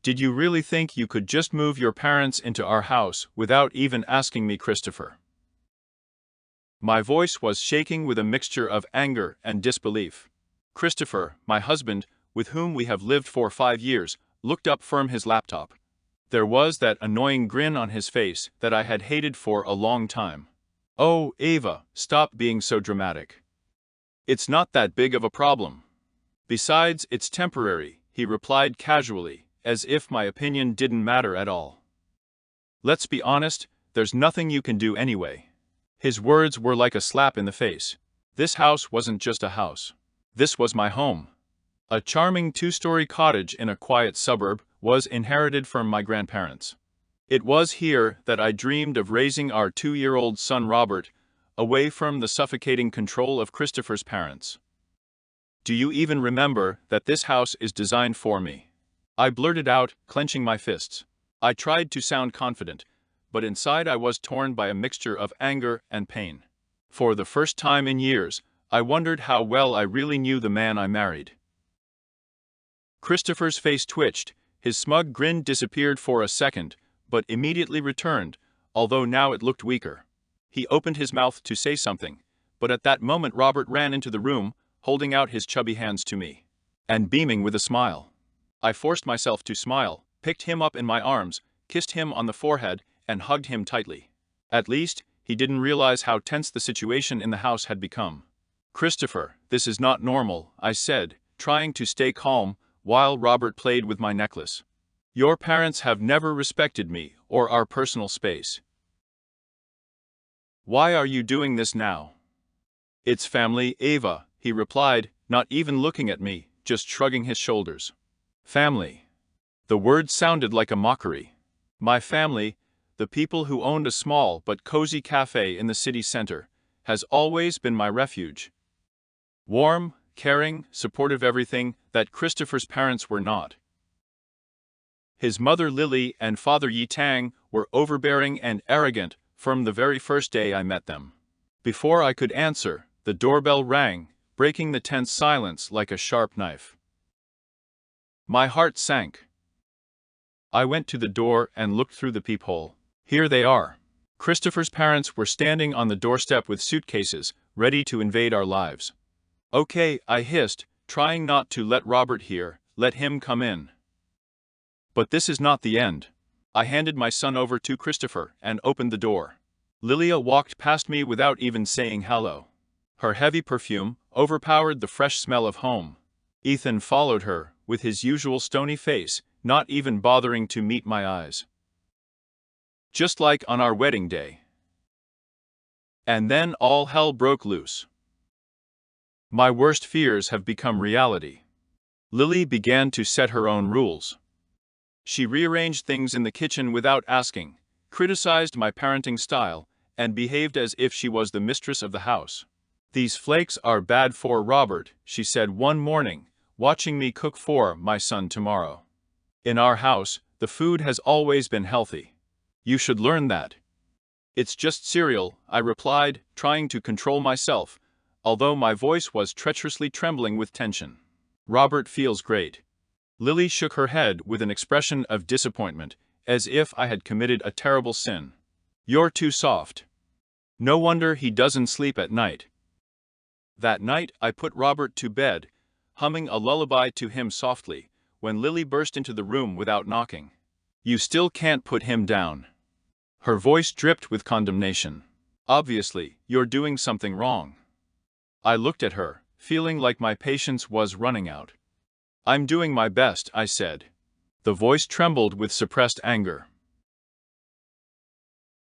Did you really think you could just move your parents into our house without even asking me, Christopher? My voice was shaking with a mixture of anger and disbelief. Christopher, my husband, with whom we have lived for 5 years, looked up from his laptop. There was that annoying grin on his face that I had hated for a long time. "Oh, Ava, stop being so dramatic. It's not that big of a problem. Besides, it's temporary," he replied casually, as if my opinion didn't matter at all. "Let's be honest, there's nothing you can do anyway." His words were like a slap in the face. This house wasn't just a house. This was my home. A charming 2-story cottage in a quiet suburb was inherited from my grandparents. It was here that I dreamed of raising our 2-year-old son Robert, away from the suffocating control of Christopher's parents. "Do you even remember that this house is designed for me?" I blurted out, clenching my fists. I tried to sound confident, but inside I was torn by a mixture of anger and pain. For the first time in years, I wondered how well I really knew the man I married. Christopher's face twitched, his smug grin disappeared for a second, but immediately returned, although now it looked weaker. He opened his mouth to say something, but at that moment Robert ran into the room, holding out his chubby hands to me, and beaming with a smile. I forced myself to smile, picked him up in my arms, kissed him on the forehead, and hugged him tightly. At least, he didn't realize how tense the situation in the house had become. "Christopher, this is not normal," I said, trying to stay calm while Robert played with my necklace. "Your parents have never respected me or our personal space. Why are you doing this now?" "It's family, Ava," he replied, not even looking at me, just shrugging his shoulders. Family. The word sounded like a mockery. My family, the people who owned a small but cozy cafe in the city center, has always been my refuge. Warm, caring, supportive, everything that Christopher's parents were not. His mother Lily and father Yi Tang were overbearing and arrogant from the very first day I met them. Before I could answer, the doorbell rang, breaking the tense silence like a sharp knife. My heart sank. I went to the door and looked through the peephole. Here they are. Christopher's parents were standing on the doorstep with suitcases, ready to invade our lives. "Okay," I hissed, trying not to let Robert hear, "let him come in." But this is not the end. I handed my son over to Christopher and opened the door. Lilia walked past me without even saying hello. Her heavy perfume overpowered the fresh smell of home. Ethan followed her, with his usual stony face, not even bothering to meet my eyes. Just like on our wedding day. And then all hell broke loose. My worst fears have become reality. Lily began to set her own rules. She rearranged things in the kitchen without asking, criticized my parenting style, and behaved as if she was the mistress of the house. "These flakes are bad for Robert," she said one morning, watching me cook for my son tomorrow. "In our house, the food has always been healthy. You should learn that." "It's just cereal," I replied, trying to control myself, although my voice was treacherously trembling with tension. "Robert feels great." Lily shook her head with an expression of disappointment, as if I had committed a terrible sin. "You're too soft. No wonder he doesn't sleep at night." That night I put Robert to bed, humming a lullaby to him softly, when Lily burst into the room without knocking. "You still can't put him down." Her voice dripped with condemnation. "Obviously, you're doing something wrong." I looked at her, feeling like my patience was running out. "I'm doing my best," I said. The voice trembled with suppressed anger.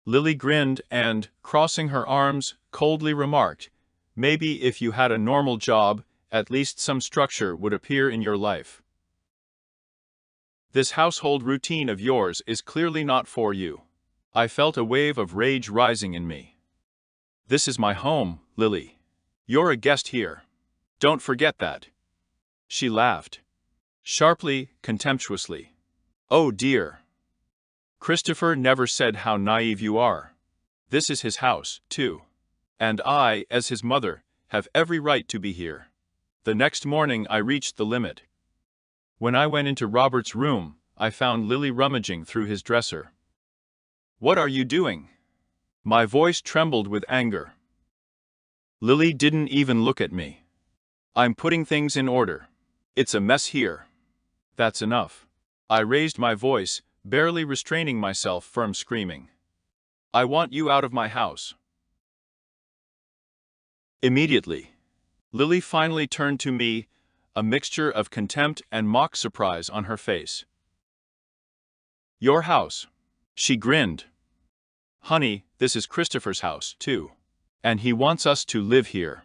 Lily grinned and, crossing her arms, coldly remarked, "Maybe if you had a normal job, at least some structure would appear in your life. This household routine of yours is clearly not for you." I felt a wave of rage rising in me. "This is my home, Lily. You're a guest here. Don't forget that." She laughed. Sharply, contemptuously. "Oh dear. Christopher never said how naive you are. This is his house, too. And I, as his mother, have every right to be here." The next morning I reached the limit. When I went into Robert's room, I found Lily rummaging through his dresser. "What are you doing?" My voice trembled with anger. Lily didn't even look at me. "I'm putting things in order. It's a mess here." "That's enough." I raised my voice, barely restraining myself from screaming. "I want you out of my house." Immediately, Lily finally turned to me, a mixture of contempt and mock surprise on her face. "Your house?" She grinned. "Honey, this is Christopher's house, too. And he wants us to live here."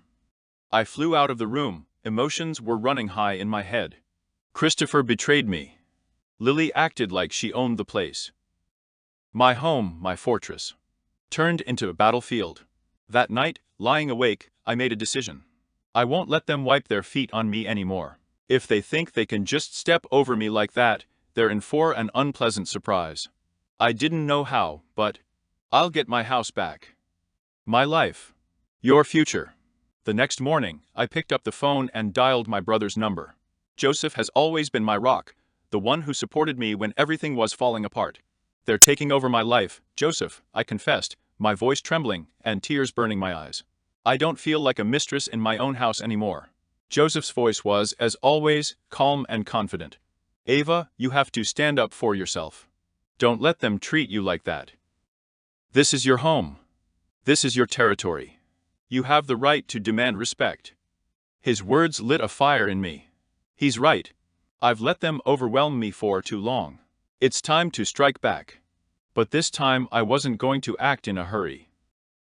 I flew out of the room, emotions were running high in my head. Christopher betrayed me. Lily acted like she owned the place. My home, my fortress, turned into a battlefield. That night, lying awake, I made a decision. I won't let them wipe their feet on me anymore. If they think they can just step over me like that, they're in for an unpleasant surprise. I didn't know how, but I'll get my house back. My life. Your future. The next morning, I picked up the phone and dialed my brother's number. Joseph has always been my rock, the one who supported me when everything was falling apart. "They're taking over my life, Joseph," I confessed, my voice trembling and tears burning my eyes. "I don't feel like a mistress in my own house anymore." Joseph's voice was, as always, calm and confident. "Ava, you have to stand up for yourself. Don't let them treat you like that. This is your home. This is your territory. You have the right to demand respect." His words lit a fire in me. He's right. I've let them overwhelm me for too long. It's time to strike back. But this time I wasn't going to act in a hurry.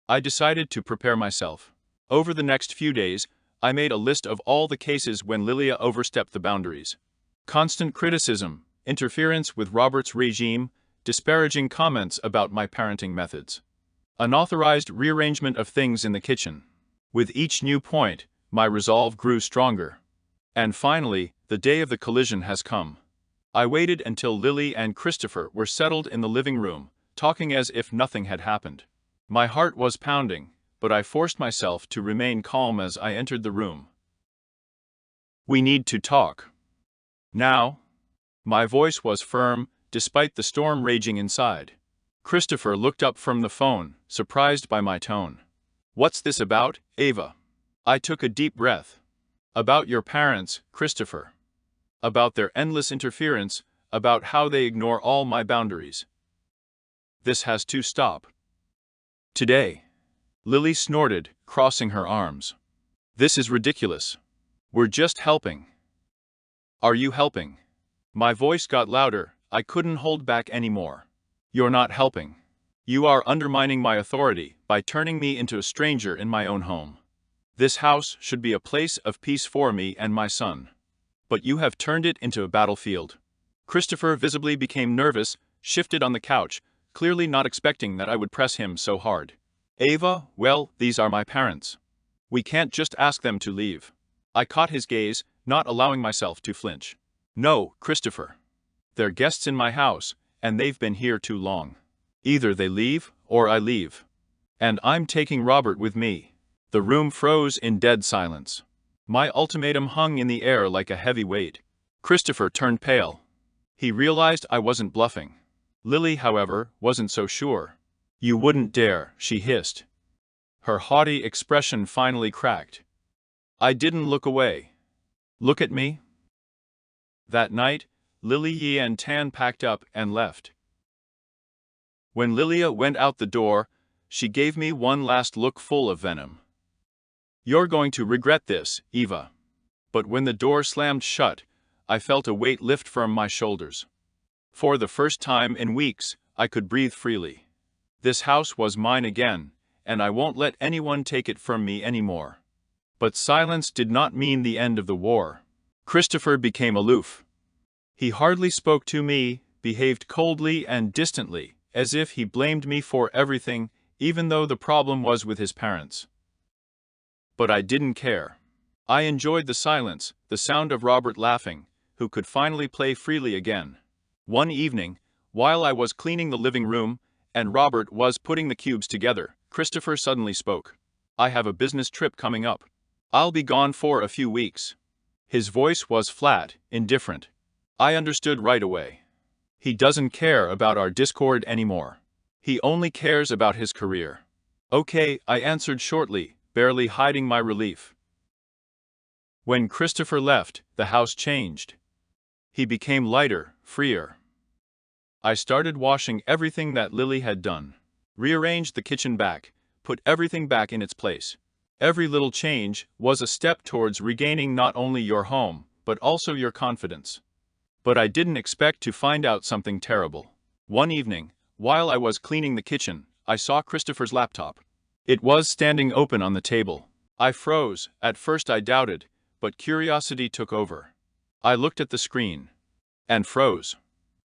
I decided to prepare myself. Over the next few days, I made a list of all the cases when Lilia overstepped the boundaries. Constant criticism, interference with Robert's regime, disparaging comments about my parenting methods. Unauthorized rearrangement of things in the kitchen. With each new point, my resolve grew stronger. And finally, the day of the collision has come. I waited until Lily and Christopher were settled in the living room, talking as if nothing had happened. My heart was pounding, but I forced myself to remain calm as I entered the room. "We need to talk. Now." My voice was firm, despite the storm raging inside. Christopher looked up from the phone, surprised by my tone. "What's this about, Ava?" I took a deep breath. "About your parents, Christopher. About their endless interference, about how they ignore all my boundaries. This has to stop. Today." Lily snorted, crossing her arms. "This is ridiculous. We're just helping." "Are you helping?" My voice got louder, I couldn't hold back anymore. "You're not helping. You are undermining my authority by turning me into a stranger in my own home. This house should be a place of peace for me and my son. But you have turned it into a battlefield." Christopher visibly became nervous, shifted on the couch, clearly not expecting that I would press him so hard. "Ava, well, these are my parents. We can't just ask them to leave." I caught his gaze, not allowing myself to flinch. "No, Christopher. They're guests in my house, and they've been here too long. Either they leave, or I leave. And I'm taking Robert with me." The room froze in dead silence. My ultimatum hung in the air like a heavy weight. Christopher turned pale. He realized I wasn't bluffing. Lily, however, wasn't so sure. "You wouldn't dare," she hissed. Her haughty expression finally cracked. I didn't look away. "Look at me." That night, Lily Yi and Tan packed up and left. When Lilia went out the door, she gave me one last look full of venom. "You're going to regret this, Eva." But when the door slammed shut, I felt a weight lift from my shoulders. For the first time in weeks, I could breathe freely. This house was mine again, and I won't let anyone take it from me anymore. But silence did not mean the end of the war. Christopher became aloof. He hardly spoke to me, behaved coldly and distantly, as if he blamed me for everything, even though the problem was with his parents. But I didn't care. I enjoyed the silence, the sound of Robert laughing, who could finally play freely again. One evening, while I was cleaning the living room, and Robert was putting the cubes together, Christopher suddenly spoke. "I have a business trip coming up. I'll be gone for a few weeks." His voice was flat, indifferent. I understood right away. He doesn't care about our discord anymore. He only cares about his career. Okay, I answered shortly, barely hiding my relief. When Christopher left, the house changed. He became lighter, freer. I started washing everything that Lily had done. Rearranged the kitchen back, put everything back in its place. Every little change was a step towards regaining not only your home, but also your confidence. But I didn't expect to find out something terrible. One evening, while I was cleaning the kitchen, I saw Christopher's laptop. It was standing open on the table. I froze. At first I doubted, but curiosity took over. I looked at the screen and froze.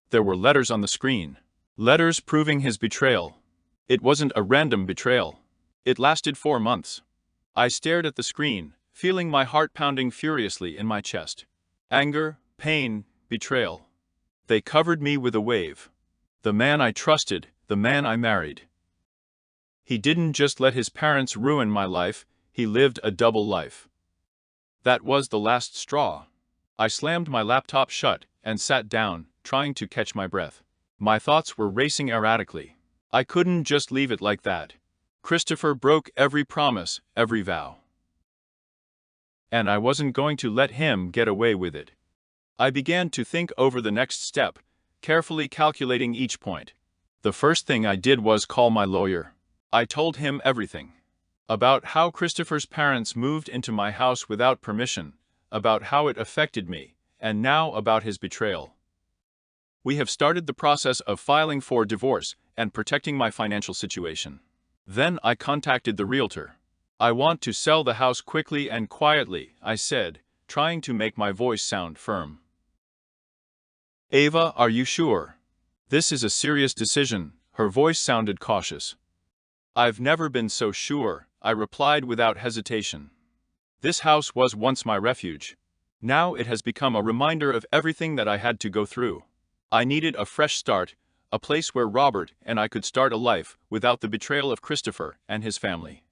There were letters on the screen. Letters proving his betrayal. It wasn't a random betrayal. It lasted 4 months. I stared at the screen, feeling my heart pounding furiously in my chest. Anger, pain, betrayal. They covered me with a wave. The man I trusted, the man I married. He didn't just let his parents ruin my life, he lived a double life. That was the last straw. I slammed my laptop shut and sat down, trying to catch my breath. My thoughts were racing erratically. I couldn't just leave it like that. Christopher broke every promise, every vow. And I wasn't going to let him get away with it. I began to think over the next step, carefully calculating each point. The first thing I did was call my lawyer. I told him everything. About how Christopher's parents moved into my house without permission, about how it affected me, and now about his betrayal. We have started the process of filing for divorce and protecting my financial situation. Then I contacted the realtor. I want to sell the house quickly and quietly, I said, trying to make my voice sound firm. Ava, are you sure? This is a serious decision. Her voice sounded cautious. I've never been so sure, I replied without hesitation. This house was once my refuge. Now it has become a reminder of everything that I had to go through. I needed a fresh start, a place where Robert and I could start a life without the betrayal of Christopher and his family.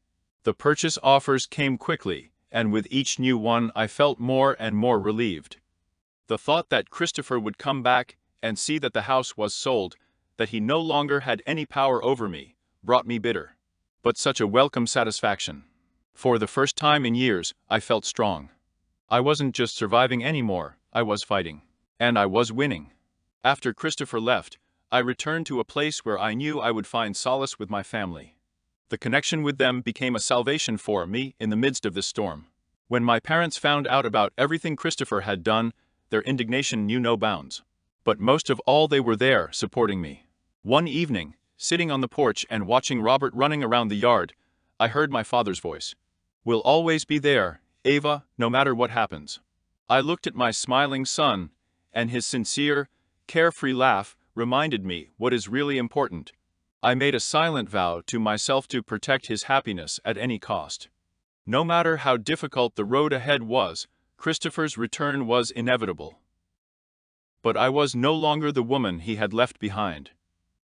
The purchase offers came quickly, and with each new one I felt more and more relieved. The thought that Christopher would come back and see that the house was sold, that he no longer had any power over me, brought me bitter. But such a welcome satisfaction. For the first time in years, I felt strong. I wasn't just surviving anymore, I was fighting. And I was winning. After Christopher left, I returned to a place where I knew I would find solace with my family. The connection with them became a salvation for me in the midst of this storm. When my parents found out about everything Christopher had done, their indignation knew no bounds. But most of all, they were there, supporting me. One evening, sitting on the porch and watching Robert running around the yard, I heard my father's voice. "We'll always be there, Ava, no matter what happens." I looked at my smiling son, and his sincere, carefree laugh reminded me what is really important. I made a silent vow to myself to protect his happiness at any cost. No matter how difficult the road ahead was, Christopher's return was inevitable. But I was no longer the woman he had left behind.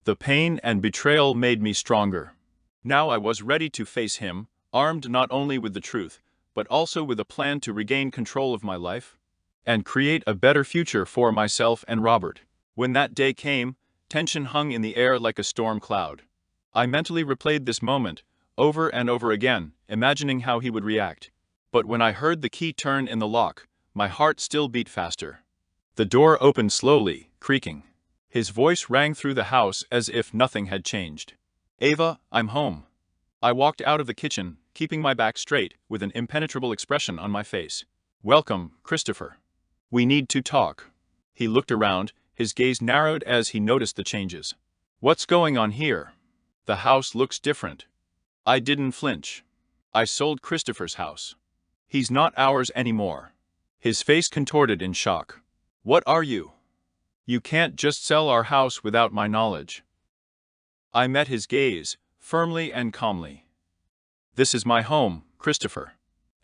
The pain and betrayal made me stronger. Now I was ready to face him, armed not only with the truth, but also with a plan to regain control of my life and create a better future for myself and Robert. When that day came, tension hung in the air like a storm cloud. I mentally replayed this moment, over and over again, imagining how he would react. But when I heard the key turn in the lock, my heart still beat faster. The door opened slowly, creaking. His voice rang through the house as if nothing had changed. "Ava, I'm home." I walked out of the kitchen, keeping my back straight, with an impenetrable expression on my face. "Welcome, Christopher. We need to talk." He looked around, his gaze narrowed as he noticed the changes. "What's going on here? The house looks different." I didn't flinch. "I sold Christopher's house. He's not ours anymore." His face contorted in shock. "What are you? You can't just sell our house without my knowledge." I met his gaze, firmly and calmly. "This is my home, Christopher.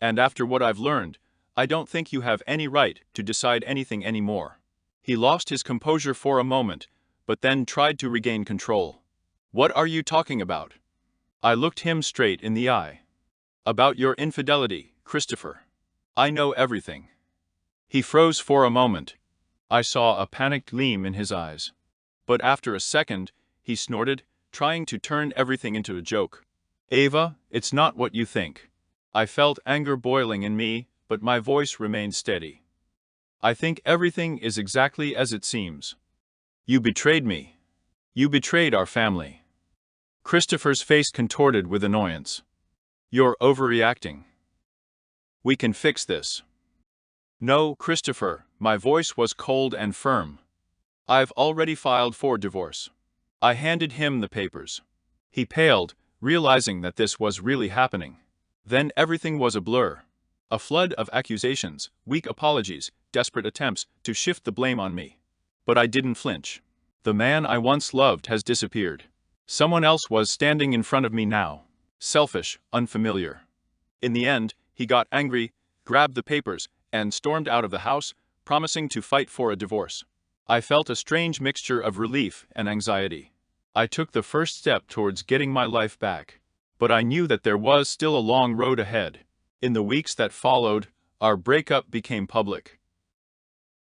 And after what I've learned, I don't think you have any right to decide anything anymore." He lost his composure for a moment, but then tried to regain control. "What are you talking about?" I looked him straight in the eye. "About your infidelity, Christopher. I know everything." He froze for a moment. I saw a panicked gleam in his eyes. But after a second, he snorted, trying to turn everything into a joke. Ava, it's not what you think. I felt anger boiling in me, but my voice remained steady. I think everything is exactly as it seems. You betrayed me. You betrayed our family. Christopher's face contorted with annoyance. You're overreacting. We can fix this. No, Christopher, my voice was cold and firm. I've already filed for divorce. I handed him the papers. He paled, realizing that this was really happening. Then everything was a blur. A flood of accusations, weak apologies, desperate attempts to shift the blame on me. But I didn't flinch. The man I once loved has disappeared. Someone else was standing in front of me now. Selfish, unfamiliar. In the end, he got angry, grabbed the papers, and stormed out of the house, promising to fight for a divorce. I felt a strange mixture of relief and anxiety. I took the first step towards getting my life back. But I knew that there was still a long road ahead. In the weeks that followed, our breakup became public.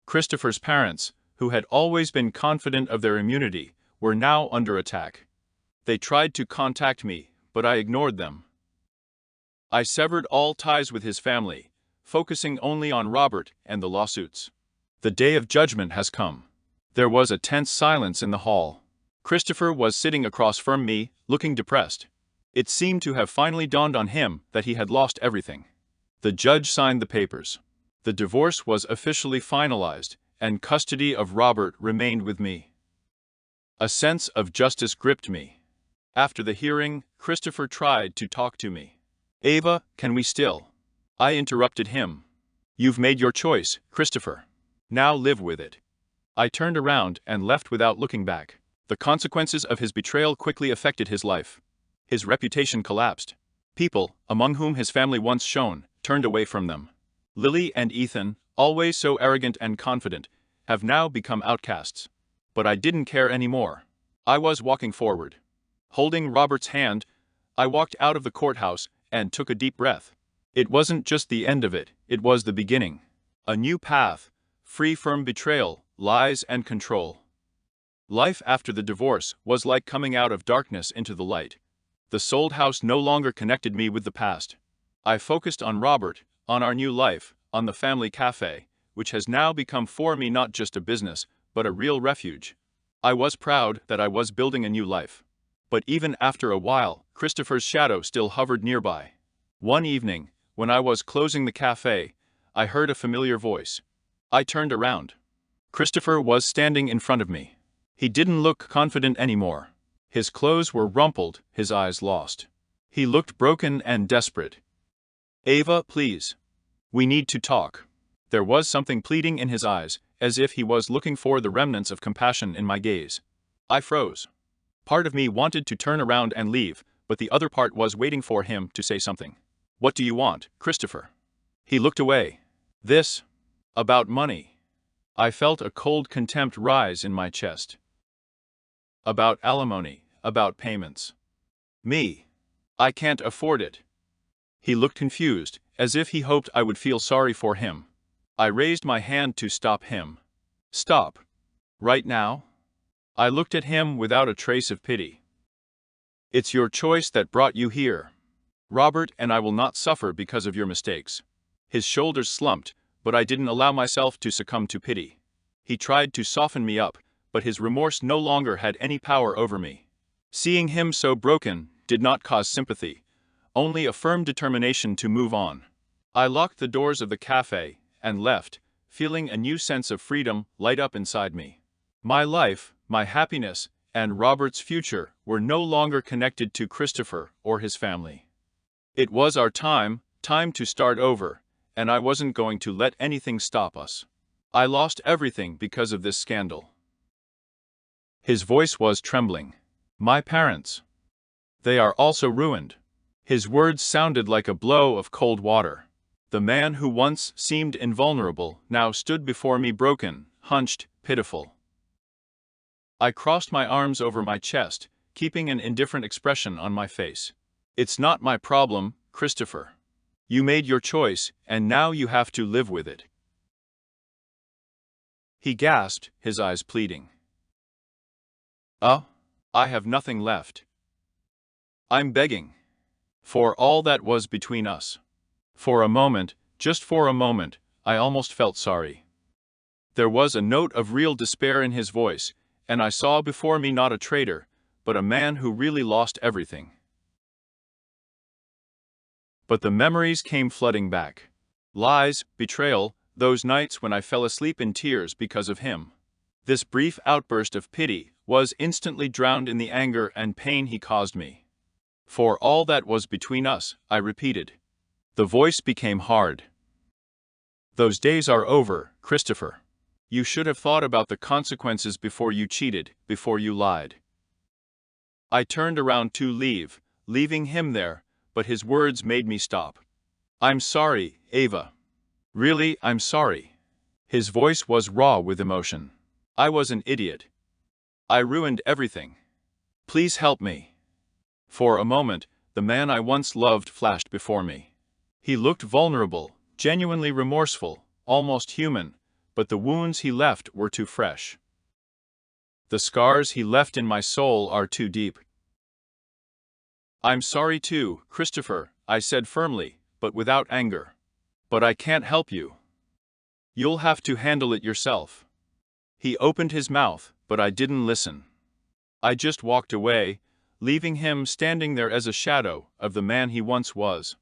Christopher's parents, who had always been confident of their immunity, were now under attack. They tried to contact me, but I ignored them. I severed all ties with his family, focusing only on Robert and the lawsuits. The day of judgment has come. There was a tense silence in the hall. Christopher was sitting across from me, looking depressed. It seemed to have finally dawned on him that he had lost everything. The judge signed the papers. The divorce was officially finalized, and custody of Robert remained with me. A sense of justice gripped me. After the hearing, Christopher tried to talk to me. Ava, can we still? I interrupted him. You've made your choice, Christopher. Now live with it. I turned around and left without looking back. The consequences of his betrayal quickly affected his life. His reputation collapsed. People, among whom his family once shone, turned away from them. Lily and Ethan, always so arrogant and confident, have now become outcasts. But I didn't care anymore. I was walking forward. Holding Robert's hand, I walked out of the courthouse and took a deep breath. It wasn't just the end of it, it was the beginning. A new path, free from betrayal, lies, and control. Life after the divorce was like coming out of darkness into the light. The sold house no longer connected me with the past. I focused on Robert, on our new life, on the family cafe, which has now become for me not just a business, but a real refuge. I was proud that I was building a new life. But even after a while, Christopher's shadow still hovered nearby. One evening, when I was closing the cafe, I heard a familiar voice. I turned around. Christopher was standing in front of me. He didn't look confident anymore. His clothes were rumpled, his eyes lost. He looked broken and desperate. Ava, please. We need to talk. There was something pleading in his eyes, as if he was looking for the remnants of compassion in my gaze. I froze. Part of me wanted to turn around and leave, but the other part was waiting for him to say something. What do you want, Christopher? He looked away. This? About money. I felt a cold contempt rise in my chest. About alimony, about payments. Me. I can't afford it. He looked confused, as if he hoped I would feel sorry for him. I raised my hand to stop him. Stop. Right now? I looked at him without a trace of pity. It's your choice that brought you here. Robert and I will not suffer because of your mistakes. His shoulders slumped, but I didn't allow myself to succumb to pity. He tried to soften me up, but his remorse no longer had any power over me. Seeing him so broken did not cause sympathy, only a firm determination to move on. I locked the doors of the cafe and left, feeling a new sense of freedom light up inside me. My life, my happiness, and Robert's future were no longer connected to Christopher or his family. It was our time to start over, and I wasn't going to let anything stop us. I lost everything because of this scandal. His voice was trembling. My parents. They are also ruined. His words sounded like a blow of cold water. The man who once seemed invulnerable now stood before me broken, hunched, pitiful. I crossed my arms over my chest, keeping an indifferent expression on my face. It's not my problem, Christopher. You made your choice, and now you have to live with it. He gasped, his eyes pleading. Oh, I have nothing left. I'm begging. For all that was between us. For a moment, just for a moment, I almost felt sorry. There was a note of real despair in his voice, and I saw before me not a traitor, but a man who really lost everything. But the memories came flooding back. Lies, betrayal, those nights when I fell asleep in tears because of him. This brief outburst of pity was instantly drowned in the anger and pain he caused me. For all that was between us, I repeated. The voice became hard. Those days are over, Christopher. You should have thought about the consequences before you cheated, before you lied. I turned around to leave, leaving him there, but his words made me stop. I'm sorry, Ava. Really, I'm sorry. His voice was raw with emotion. I was an idiot. I ruined everything. Please help me. For a moment, the man I once loved flashed before me. He looked vulnerable, genuinely remorseful, almost human, but the wounds he left were too fresh. The scars he left in my soul are too deep. I'm sorry too, Christopher, I said firmly, but without anger. But I can't help you. You'll have to handle it yourself. He opened his mouth, but I didn't listen. I just walked away, leaving him standing there as a shadow of the man he once was.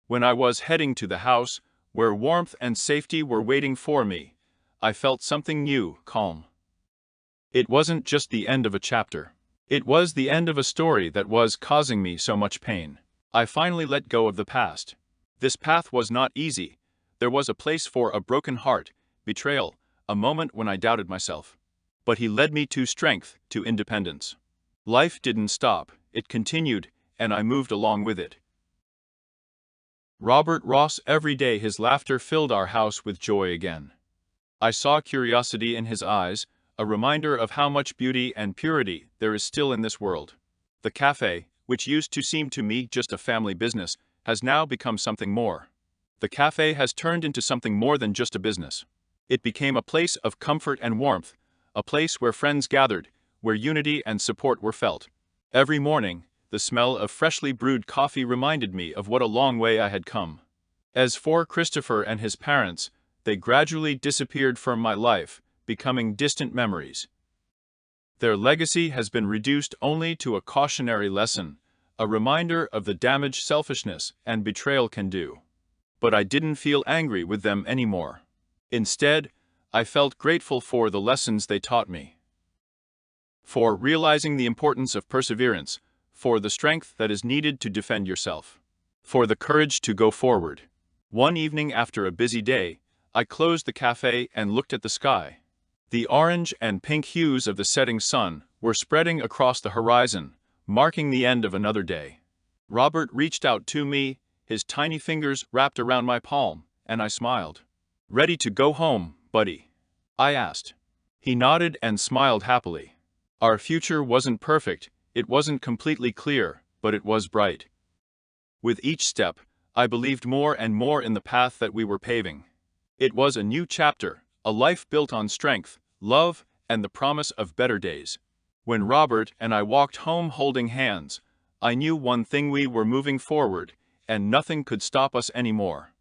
When I was heading to the house, where warmth and safety were waiting for me, I felt something new, calm. It wasn't just the end of a chapter. It was the end of a story that was causing me so much pain. I finally let go of the past. This path was not easy. There was a place for a broken heart, betrayal, a moment when I doubted myself. But he led me to strength, to independence. Life didn't stop, it continued, and I moved along with it. Robert Ross. Every day his laughter filled our house with joy again. I saw curiosity in his eyes, a reminder of how much beauty and purity there is still in this world. The cafe, which used to seem to me just a family business, has now become something more. The cafe has turned into something more than just a business. It became a place of comfort and warmth, a place where friends gathered, where unity and support were felt. Every morning, the smell of freshly brewed coffee reminded me of what a long way I had come. As for Christopher and his parents, they gradually disappeared from my life, becoming distant memories. Their legacy has been reduced only to a cautionary lesson, a reminder of the damage selfishness and betrayal can do. But I didn't feel angry with them anymore. Instead, I felt grateful for the lessons they taught me. For realizing the importance of perseverance, for the strength that is needed to defend yourself, for the courage to go forward. One evening after a busy day, I closed the cafe and looked at the sky. The orange and pink hues of the setting sun were spreading across the horizon, marking the end of another day. Robert reached out to me, his tiny fingers wrapped around my palm, and I smiled. "Ready to go home, buddy?" I asked. He nodded and smiled happily. Our future wasn't perfect, it wasn't completely clear, but it was bright. With each step, I believed more and more in the path that we were paving. It was a new chapter, a life built on strength, love, and the promise of better days. When Robert and I walked home holding hands, I knew one thing: we were moving forward, and nothing could stop us anymore.